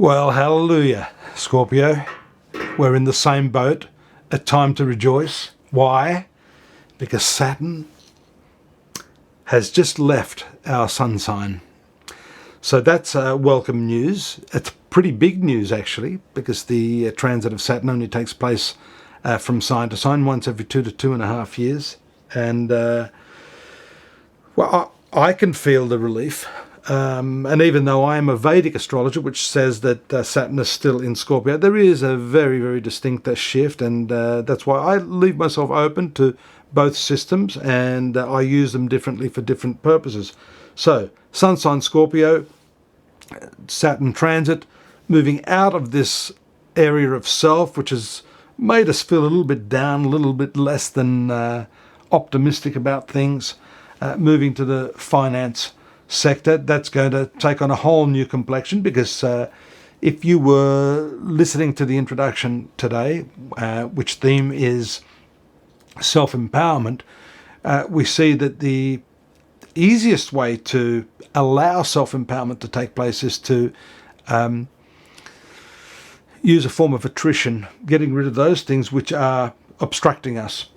Well, hallelujah, Scorpio. We're in the same boat. A time to rejoice. Why? Because Saturn has just left our sun sign. So that's welcome news. It's pretty big news, actually, because the transit of Saturn only takes place from sign to sign once every 2 to 2.5 years. And, well, I can feel the relief. And even though I am a Vedic astrologer, which says that Saturn is still in Scorpio, there is a very, very distinct shift, and that's why I leave myself open to both systems, and I use them differently for different purposes. So, Sun sign Scorpio, Saturn transit, moving out of this area of self, which has made us feel a little bit down, a little bit less than optimistic about things, moving to the finance sector. That's going to take on a whole new complexion, because if you were listening to the introduction today, which theme is self-empowerment, we see that the easiest way to allow self-empowerment to take place is to use a form of attrition, getting rid of those things which are obstructing us.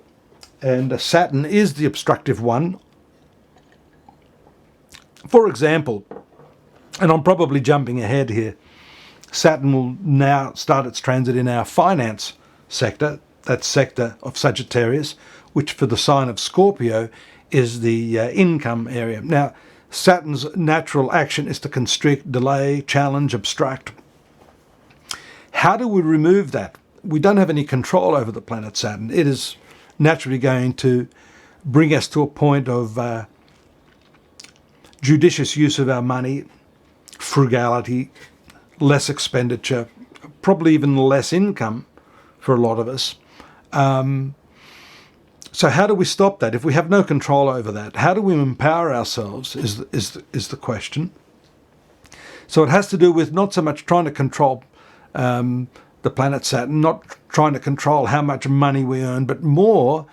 And Saturn is the obstructive one. For example, and I'm probably jumping ahead here, Saturn will now start its transit in our finance sector, that sector of Sagittarius, which for the sign of Scorpio is the income area. Now, Saturn's natural action is to constrict, delay, challenge, obstruct. How do we remove that? We don't have any control over the planet Saturn. It is naturally going to bring us to a point of judicious use of our money, frugality, less expenditure, probably even less income for a lot of us. So how do we stop that? If we have no control over that, how do we empower ourselves is the question. So it has to do with not so much trying to control the planet Saturn, not trying to control how much money we earn, but more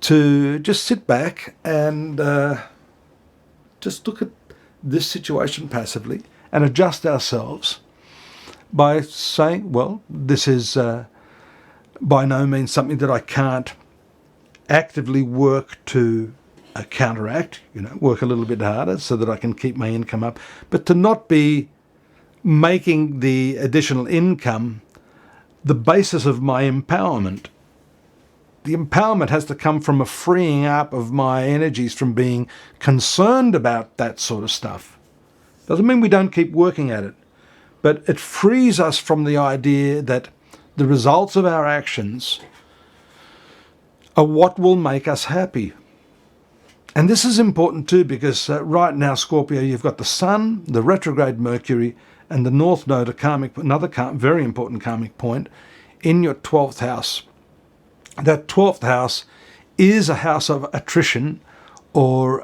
to just sit back and just look at this situation passively and adjust ourselves by saying, well, this is by no means something that I can't actively work to counteract, work a little bit harder so that I can keep my income up, but to not be making the additional income the basis of my empowerment. The empowerment has to come from a freeing up of my energies from being concerned about that sort of stuff. Doesn't mean we don't keep working at it, but it frees us from the idea that the results of our actions are what will make us happy. And this is important too, because right now, Scorpio, you've got the Sun, the retrograde Mercury, and the North Node, another very important karmic point, in your 12th house. That 12th house is a house of attrition or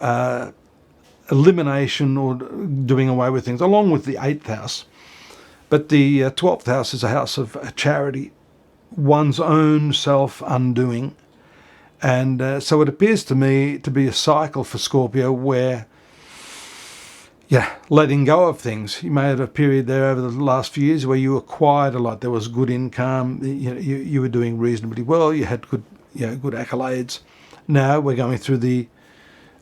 elimination or doing away with things, along with the 8th house. But the 12th house is a house of charity, one's own self-undoing. And so it appears to me to be a cycle for Scorpio where, letting go of things. You may have a period there over the last few years where you acquired a lot. There was good income. You were doing reasonably well. You had good accolades. Now we're going through the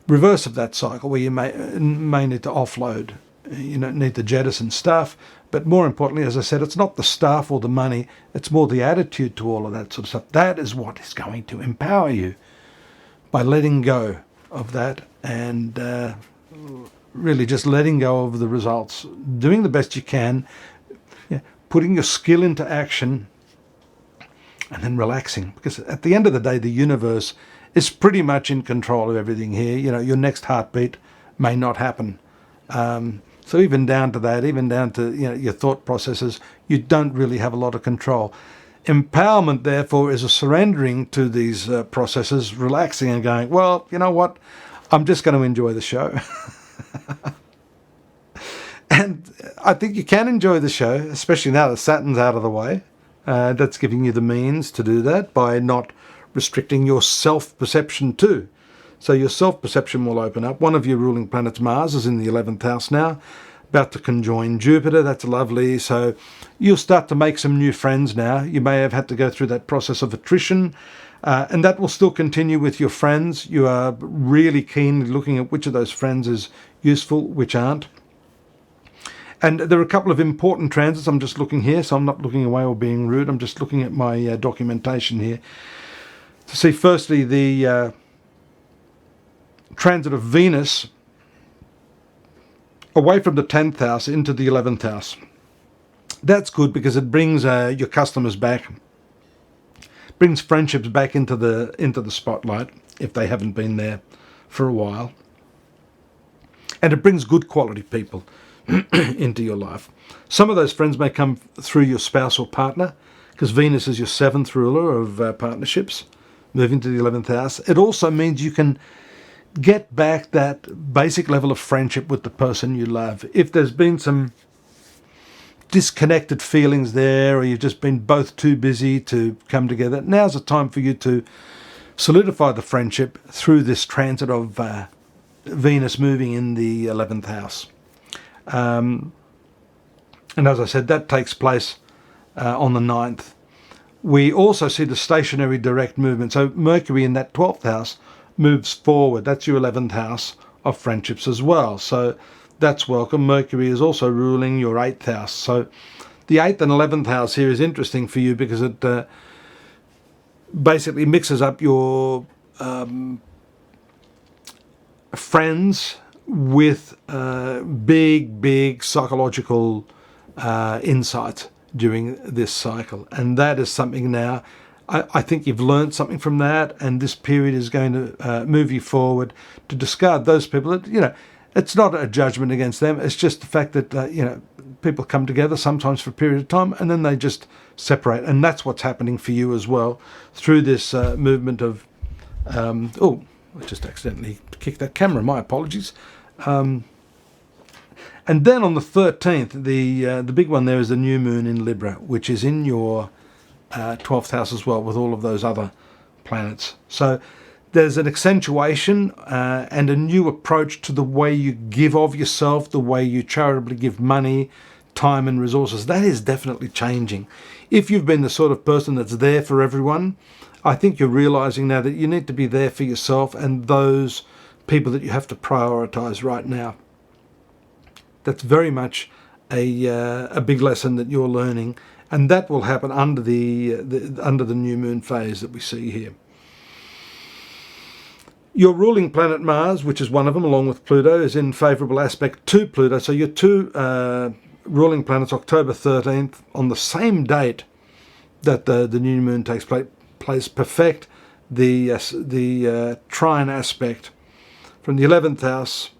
reverse of that cycle where you may need to offload. You need to jettison stuff. But more importantly, as I said, it's not the stuff or the money. It's more the attitude to all of that sort of stuff. That is what is going to empower you by letting go of that and really just letting go of the results, doing the best you can, putting your skill into action, and then relaxing. Because at the end of the day, the universe is pretty much in control of everything here. Your next heartbeat may not happen. So even down to that, even down to your thought processes, you don't really have a lot of control. Empowerment, therefore, is a surrendering to these processes, relaxing and going, well, you know what? I'm just going to enjoy the show. And I think you can enjoy the show, especially now that Saturn's out of the way. That's giving you the means to do that by not restricting your self-perception too. So your self-perception will open up. One of your ruling planets, Mars, is in the 11th house now. about to conjoin Jupiter. That's lovely. So you'll start to make some new friends now. You may have had to go through that process of attrition, and that will still continue with your friends. You are really keenly looking at which of those friends is useful, which aren't. And there are a couple of important transits. I'm just looking here, so I'm not looking away or being rude. I'm just looking at my documentation here to see, firstly, the transit of Venus away from the 10th house into the 11th house. That's good because it brings your customers back, brings friendships back into the spotlight if they haven't been there for a while, and it brings good quality people into your life. Some of those friends may come through your spouse or partner, because Venus is your 7th ruler of partnerships, moving to the 11th house. It also means you can get back that basic level of friendship with the person you love. If there's been some disconnected feelings there, or you've just been both too busy to come together, now's the time for you to solidify the friendship through this transit of Venus moving in the 11th house. And as I said, that takes place on the 9th. We also see the stationary direct movement. So Mercury in that 12th house moves forward. That's your 11th house of friendships as well. So that's welcome. Mercury is also ruling your 8th house. So the 8th and 11th house here is interesting for you because it basically mixes up your friends with big psychological insights during this cycle. And that is something now, I think you've learned something from that, and this period is going to move you forward to discard those people that, it's not a judgment against them. It's just the fact that, people come together sometimes for a period of time and then they just separate. And that's what's happening for you as well through this movement of, I just accidentally kicked that camera. My apologies. And then on the 13th, the big one there is the new moon in Libra, which is in your 12th house as well, with all of those other planets. So there's an accentuation and a new approach to the way you give of yourself, the way you charitably give money, time and resources. That is definitely changing. If you've been the sort of person that's there for everyone, I think you're realizing now that you need to be there for yourself and those people that you have to prioritize right now. That's very much a big lesson that you're learning, and that will happen under the new moon phase that we see here. Your ruling planet Mars, which is one of them, along with Pluto, is in favourable aspect to Pluto. So your two ruling planets, October 13th, on the same date that the new moon takes place, perfect the trine aspect from the 11th house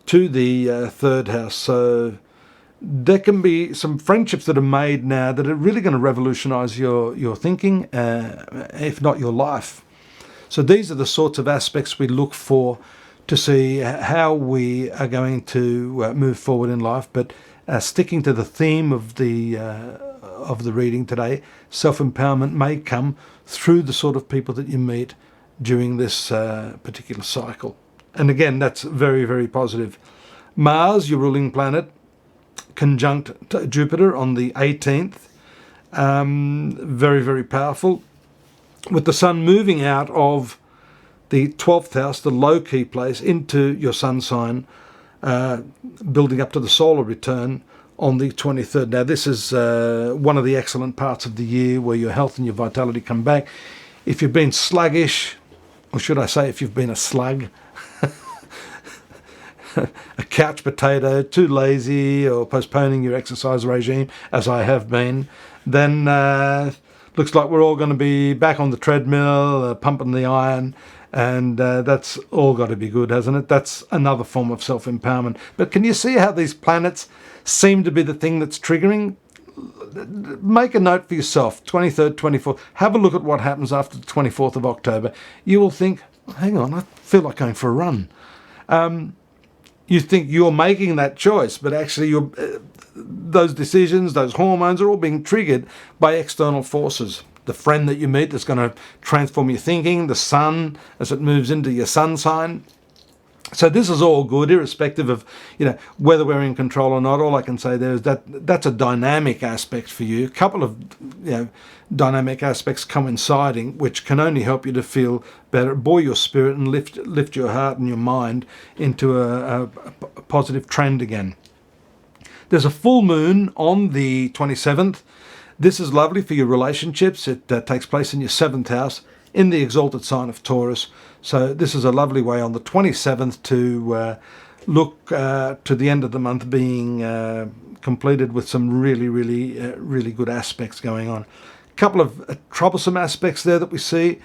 to the 3rd house. So there can be some friendships that are made now that are really going to revolutionise your thinking, if not your life. So these are the sorts of aspects we look for to see how we are going to move forward in life. But sticking to the theme of the reading today, self-empowerment may come through the sort of people that you meet during this particular cycle. And again, that's very, very positive. Mars, your ruling planet, conjunct Jupiter on the 18th. Very, very powerful. With the sun moving out of the 12th house, the low-key place, into your sun sign, building up to the solar return on the 23rd. Now, this is one of the excellent parts of the year where your health and your vitality come back. If you've been sluggish, or should I say if you've been a slug, a couch potato, too lazy, or postponing your exercise regime, as I have been, then looks like we're all going to be back on the treadmill, pumping the iron, and that's all got to be good, hasn't it? That's another form of self-empowerment. But can you see how these planets seem to be the thing that's triggering? Make a note for yourself, 23rd, 24th. Have a look at what happens after the 24th of October. You will think, hang on, I feel like going for a run. You think you're making that choice, but actually those decisions, those hormones are all being triggered by external forces. The friend that you meet that's going to transform your thinking, the sun as it moves into your sun sign, So this is all good, irrespective of, whether we're in control or not. All I can say there is that's a dynamic aspect for you. A couple of, dynamic aspects coinciding, which can only help you to feel better, buoy your spirit, and lift your heart and your mind into a positive trend again. There's a full moon on the 27th. This is lovely for your relationships. It takes place in your 7th house in the exalted sign of Taurus. So this is a lovely way on the 27th to look to the end of the month being completed with some really, really, really good aspects going on. A couple of troublesome aspects there that we see.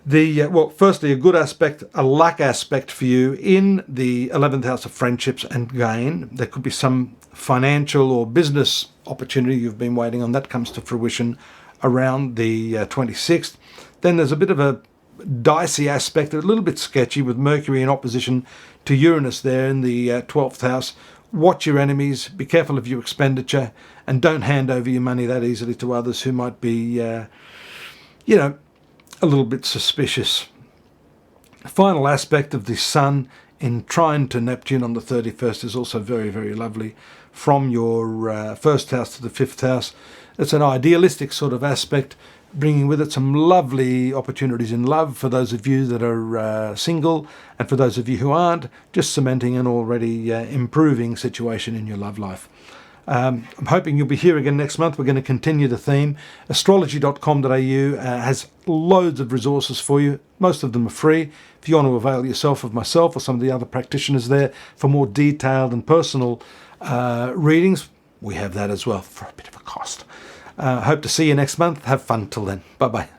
Firstly, a good aspect, a luck aspect for you in the 11th house of friendships and gain. There could be some financial or business opportunity you've been waiting on that comes to fruition around the 26th. Then there's a bit of a dicey aspect, a little bit sketchy, with Mercury in opposition to Uranus there in the 12th house. Watch your enemies, be careful of your expenditure, and don't hand over your money that easily to others who might be, a little bit suspicious. Final aspect of the Sun in trine to Neptune on the 31st is also very, very lovely. From your 1st house to the 5th house, it's an idealistic sort of aspect, bringing with it some lovely opportunities in love for those of you that are single, and for those of you who aren't, just cementing an already improving situation in your love life. I'm hoping you'll be here again next month. We're going to continue the theme. Astrology.com.au has loads of resources for you. Most of them are free. If you want to avail yourself of myself or some of the other practitioners there for more detailed and personal readings, we have that as well for a bit of a cost. Hope to see you next month. Have fun till then. Bye-bye.